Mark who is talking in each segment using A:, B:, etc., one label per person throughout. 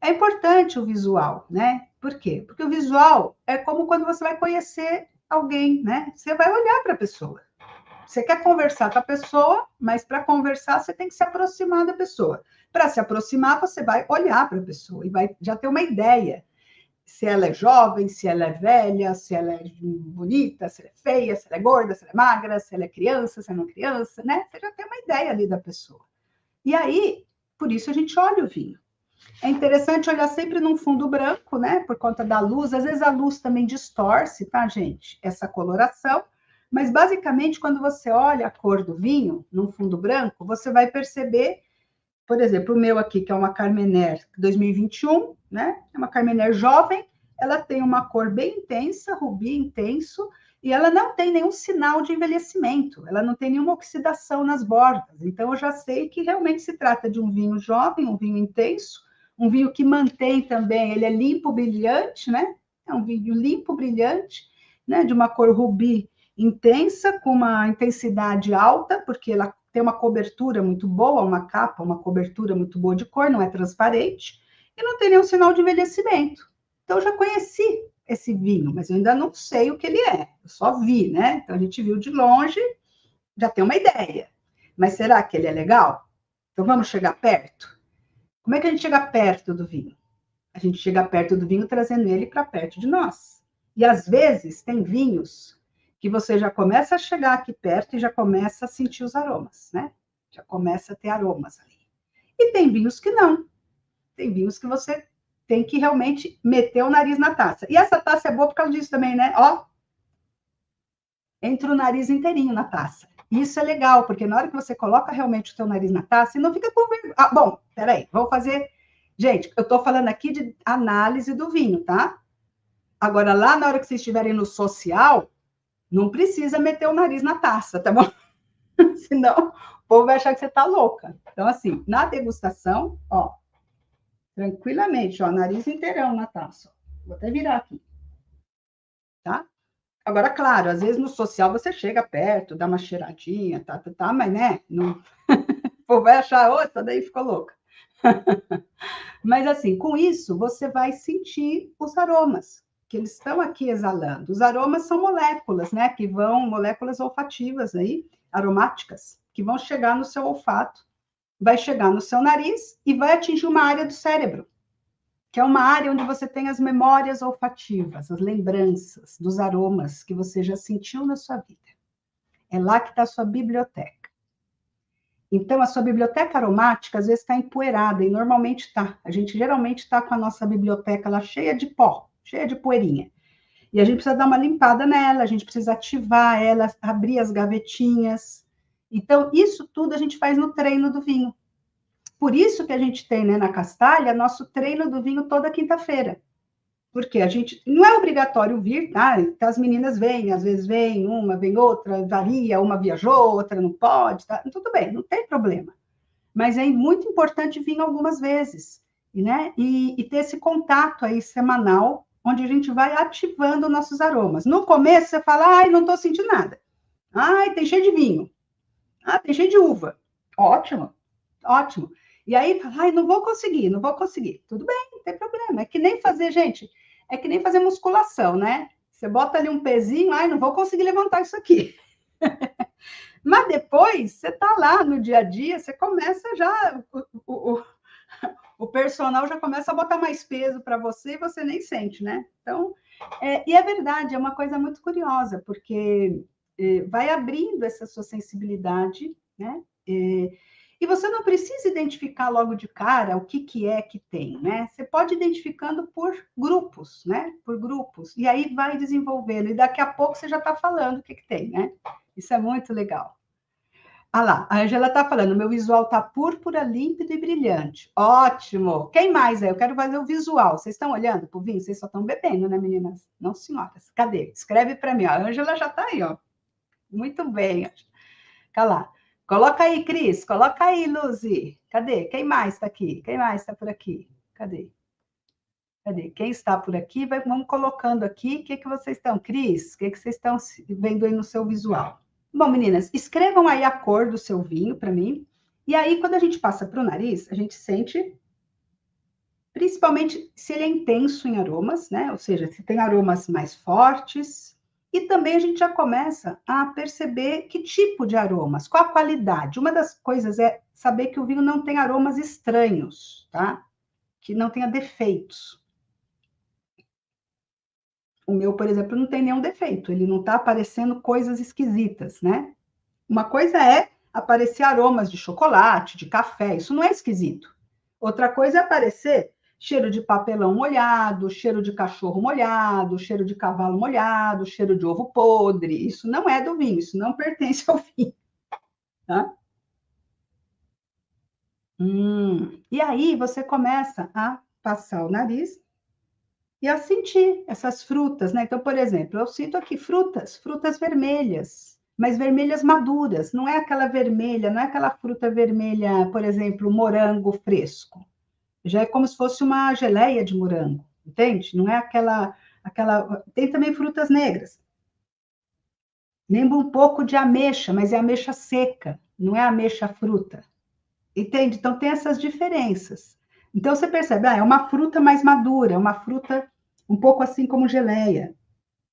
A: É importante o visual, né? Por quê? Porque o visual é como quando você vai conhecer alguém, né? Você vai olhar para a pessoa. Você quer conversar com a pessoa, mas para conversar você tem que se aproximar da pessoa. Para se aproximar, você vai olhar para a pessoa e vai já ter uma ideia se ela é jovem, se ela é velha, se ela é bonita, se ela é feia, se ela é gorda, se ela é magra, se ela é criança, se ela não é criança, né? Você já tem uma ideia ali da pessoa. E aí, por isso a gente olha o vinho. É interessante olhar sempre num fundo branco, né? Por conta da luz. Às vezes a luz também distorce, tá, gente? Essa coloração. Mas basicamente, quando você olha a cor do vinho num fundo branco, você vai perceber, por exemplo, o meu aqui, que é uma Carmener 2021, né? É uma Carmener jovem, ela tem uma cor bem intensa, rubi intenso, e ela não tem nenhum sinal de envelhecimento, ela não tem nenhuma oxidação nas bordas. Então, eu já sei que realmente se trata de um vinho jovem, um vinho intenso, um vinho que mantém também, ele é limpo, brilhante, né? É um vinho limpo, brilhante, né? De uma cor rubi intensa, com uma intensidade alta, porque ela tem uma cobertura muito boa, uma capa, uma cobertura muito boa de cor, não é transparente, e não tem nenhum sinal de envelhecimento. Então, eu já conheci esse vinho, mas eu ainda não sei o que ele é, eu só vi, né? Então, a gente viu de longe, já tem uma ideia. Mas será que ele é legal? Então, vamos chegar perto? Como é que a gente chega perto do vinho? A gente chega perto do vinho trazendo ele para perto de nós. E às vezes tem vinhos que você já começa a chegar aqui perto e já começa a sentir os aromas, né? Já começa a ter aromas ali. E tem vinhos que não. Tem vinhos que você tem que realmente meter o nariz na taça. E essa taça é boa por causa disso também, né? Ó, entra o nariz inteirinho na taça. Isso é legal, porque na hora que você coloca realmente o seu nariz na taça, e não fica com vergonha. Ah, bom, peraí, vamos fazer. Gente, eu estou falando aqui de análise do vinho, tá? Agora, lá na hora que vocês estiverem no social, não precisa meter o nariz na taça, tá bom? Senão o povo vai achar que você tá louca. Então, assim, na degustação, ó, tranquilamente, ó, nariz inteirão na taça. Vou até virar aqui, tá? Agora, claro, às vezes no social você chega perto, dá uma cheiradinha, tá, mas né, não... o povo vai achar, ô, essa daí ficou louca. Mas assim, com isso, você vai sentir os aromas que eles estão aqui exalando. Os aromas são moléculas, né? Que vão, moléculas olfativas aí, aromáticas, que vão chegar no seu olfato, vai chegar no seu nariz e vai atingir uma área do cérebro, que é uma área onde você tem as memórias olfativas, as lembranças dos aromas que você já sentiu na sua vida. É lá que está a sua biblioteca. Então, a sua biblioteca aromática, às vezes, está empoeirada, e normalmente está. A gente geralmente está com a nossa biblioteca lá cheia de pó, cheia de poeirinha. E a gente precisa dar uma limpada nela, a gente precisa ativar ela, abrir as gavetinhas. Então, isso tudo a gente faz no treino do vinho. Por isso que a gente tem, né, na Castalha, nosso treino do vinho toda quinta-feira. Porque a gente não é obrigatório vir, tá? Então, as meninas vêm, às vezes vem uma, vem outra, varia, uma viajou, outra não pode, tá? Tudo bem, não tem problema. Mas é muito importante vir algumas vezes, né? E ter esse contato aí semanal, onde a gente vai ativando nossos aromas. No começo você fala, ai, não estou sentindo nada. Ai, tem cheio de vinho. Ah, tem cheio de uva. Ótimo, ótimo. E aí, ai, não vou conseguir, não vou conseguir. Tudo bem, não tem problema. É que nem fazer, gente, é que nem fazer musculação, né? Você bota ali um pezinho, ai, não vou conseguir levantar isso aqui. Mas depois, você está lá no dia a dia, você começa já, o personal já começa a botar mais peso para você e você nem sente, né? Então, e é verdade, é uma coisa muito curiosa, porque vai abrindo essa sua sensibilidade, né? E você não precisa identificar logo de cara o que é que tem, né? Você pode ir identificando por grupos, né? Por grupos. E aí vai desenvolvendo. E daqui a pouco você já está falando o que tem, né? Isso é muito legal. Ah lá, a Angela está falando, meu visual está púrpura, límpido e brilhante. Ótimo! Quem mais aí? Eu quero fazer o visual. Vocês estão olhando para o vinho? Vocês só estão bebendo, né, meninas? Não, senhoras. Cadê? Escreve para mim. A Angela já está aí, ó. Muito bem. Calma lá. Coloca aí, Cris. Coloca aí, Luzi. Cadê? Quem mais está aqui? Quem mais está por aqui? Cadê? Cadê? Quem está por aqui? Vamos colocando aqui. O que vocês estão? Cris, o que vocês estão vendo aí no seu visual? Bom, meninas, escrevam aí a cor do seu vinho para mim. E aí, quando a gente passa para o nariz, a gente sente principalmente se ele é intenso em aromas, né? Ou seja, se tem aromas mais fortes. E também a gente já começa a perceber que tipo de aromas, qual a qualidade. Uma das coisas é saber que o vinho não tem aromas estranhos, tá? Que não tenha defeitos. O meu, por exemplo, não tem nenhum defeito, ele não está aparecendo coisas esquisitas, né? Uma coisa é aparecer aromas de chocolate, de café, isso não é esquisito. Outra coisa é aparecer cheiro de papelão molhado, cheiro de cachorro molhado, cheiro de cavalo molhado, cheiro de ovo podre. Isso não é do vinho, isso não pertence ao vinho. Tá? E aí você começa a passar o nariz e a sentir essas frutas, né? Então, por exemplo, eu sinto aqui frutas vermelhas, mas vermelhas maduras, não é aquela vermelha, não é aquela fruta vermelha, por exemplo, morango fresco. Já é como se fosse uma geleia de morango, entende? Não é aquela. Tem também frutas negras. Lembra um pouco de ameixa, mas é ameixa seca, não é ameixa fruta. Entende? Então tem essas diferenças. Então você percebe, é uma fruta mais madura, é uma fruta um pouco assim como geleia,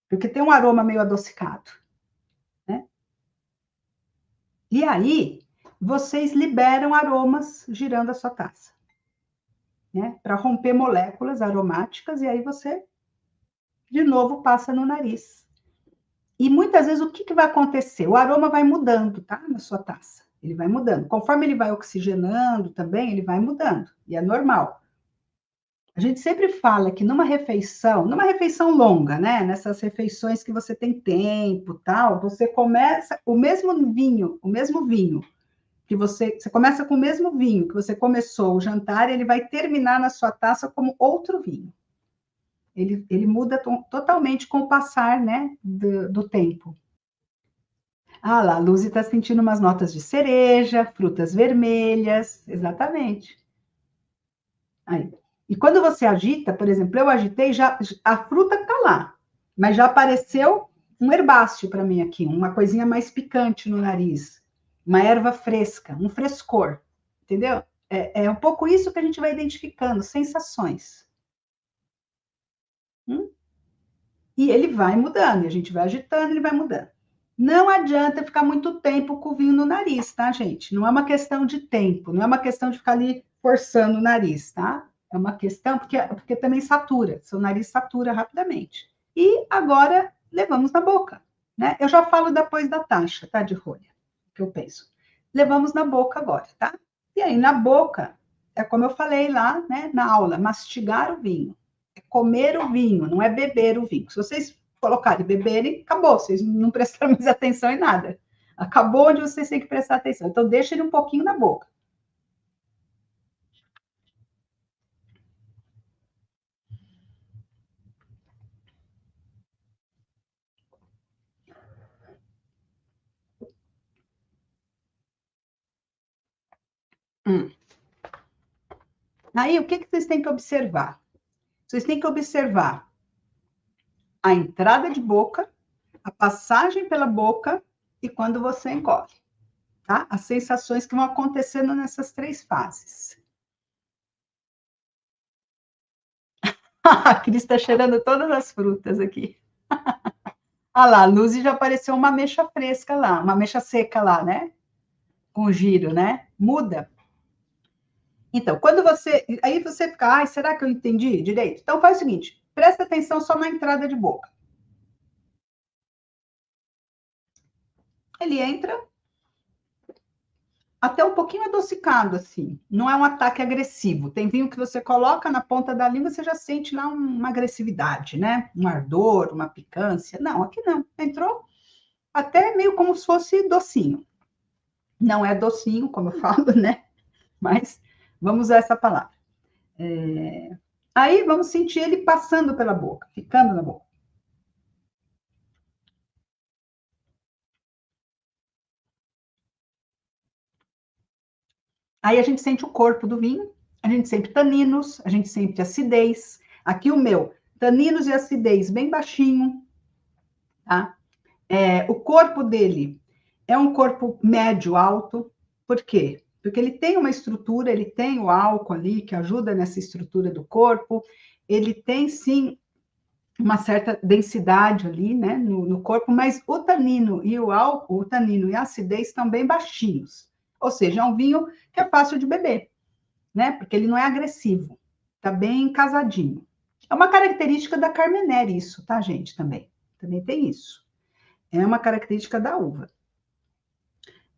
A: porque tem um aroma meio adocicado, né? E aí vocês liberam aromas girando a sua taça, né? Para romper moléculas aromáticas, e aí você de novo passa no nariz. E muitas vezes o que vai acontecer? O aroma vai mudando, tá? Na sua taça. Ele vai mudando. Conforme ele vai oxigenando também, ele vai mudando. E é normal. A gente sempre fala que numa refeição longa, né? Nessas refeições que você tem tempo, tal, você começa o mesmo vinho que você começa com o mesmo vinho que você começou o jantar, ele vai terminar na sua taça como outro vinho. Ele muda totalmente com o passar, né, do tempo. Ah lá, a Lucy está sentindo umas notas de cereja, frutas vermelhas, exatamente. Aí. E quando você agita, por exemplo, eu agitei, já a fruta está lá, mas já apareceu um herbáceo para mim aqui, uma coisinha mais picante no nariz, uma erva fresca, um frescor, entendeu? É um pouco isso que a gente vai identificando, sensações. Hum? E ele vai mudando, e a gente vai agitando, ele vai mudando. Não adianta ficar muito tempo com o vinho no nariz, tá, gente? Não é uma questão de tempo, não é uma questão de ficar ali forçando o nariz, tá? É uma questão, porque também satura, seu nariz satura rapidamente. E agora levamos na boca, né? Eu já falo depois da taxa, tá, de rolha, que eu penso. Levamos na boca agora, tá? E aí, na boca, é como eu falei lá, né, na aula, mastigar o vinho. É comer o vinho, não é beber o vinho. Se vocês colocarem beberem, acabou, vocês não prestaram mais atenção em nada. Acabou onde vocês têm que prestar atenção. Então, deixa ele um pouquinho na boca. Hum. Aí, o que, que vocês têm que observar? Vocês têm que observar a entrada de boca, a passagem pela boca e quando você engole, tá? As sensações que vão acontecendo nessas três fases. A Cris está cheirando todas as frutas aqui. Ah lá, a Luz já apareceu uma ameixa fresca lá, uma ameixa seca lá, né? Com giro, né? Muda. Então, quando você. Aí você fica, ai, será que eu entendi direito? Então faz o seguinte: presta atenção só na entrada de boca. Ele entra até um pouquinho adocicado, assim. Não é um ataque agressivo. Tem vinho que você coloca na ponta da língua, você já sente lá uma agressividade, né? Um ardor, uma picância. Não, aqui não. Entrou até meio como se fosse docinho. Não é docinho, como eu falo, né? Mas vamos usar essa palavra. Aí vamos sentir ele passando pela boca, ficando na boca. Aí a gente sente o corpo do vinho, a gente sente taninos, a gente sente acidez. Aqui o meu, taninos e acidez bem baixinho, tá? O corpo dele é um corpo médio alto, por quê? Porque ele tem uma estrutura, ele tem o álcool ali que ajuda nessa estrutura do corpo, ele tem sim uma certa densidade ali, né, no corpo, mas o tanino e o álcool, o tanino e a acidez estão bem baixinhos. Ou seja, é um vinho que é fácil de beber, né, porque ele não é agressivo, tá bem casadinho. É uma característica da Carmenere isso, tá, gente, também. Também tem isso. É uma característica da uva.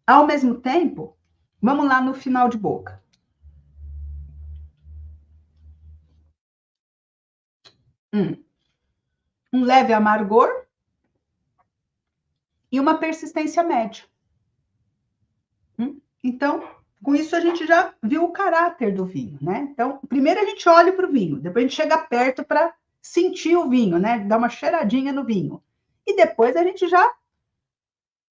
A: Ao mesmo tempo, vamos lá no final de boca. Um leve amargor e uma persistência média. Então, com isso a gente já viu o caráter do vinho, né? Então, primeiro a gente olha para o vinho, depois a gente chega perto para sentir o vinho, né? Dar uma cheiradinha no vinho. E depois a gente já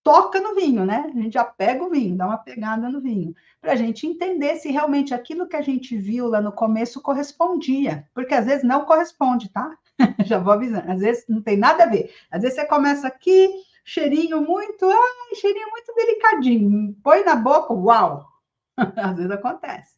A: toca no vinho, né? A gente já pega o vinho, dá uma pegada no vinho, para a gente entender se realmente aquilo que a gente viu lá no começo correspondia, porque às vezes não corresponde, tá? Já vou avisando, às vezes não tem nada a ver. Às vezes você começa aqui, cheirinho muito delicadinho, põe na boca, uau! Às vezes acontece.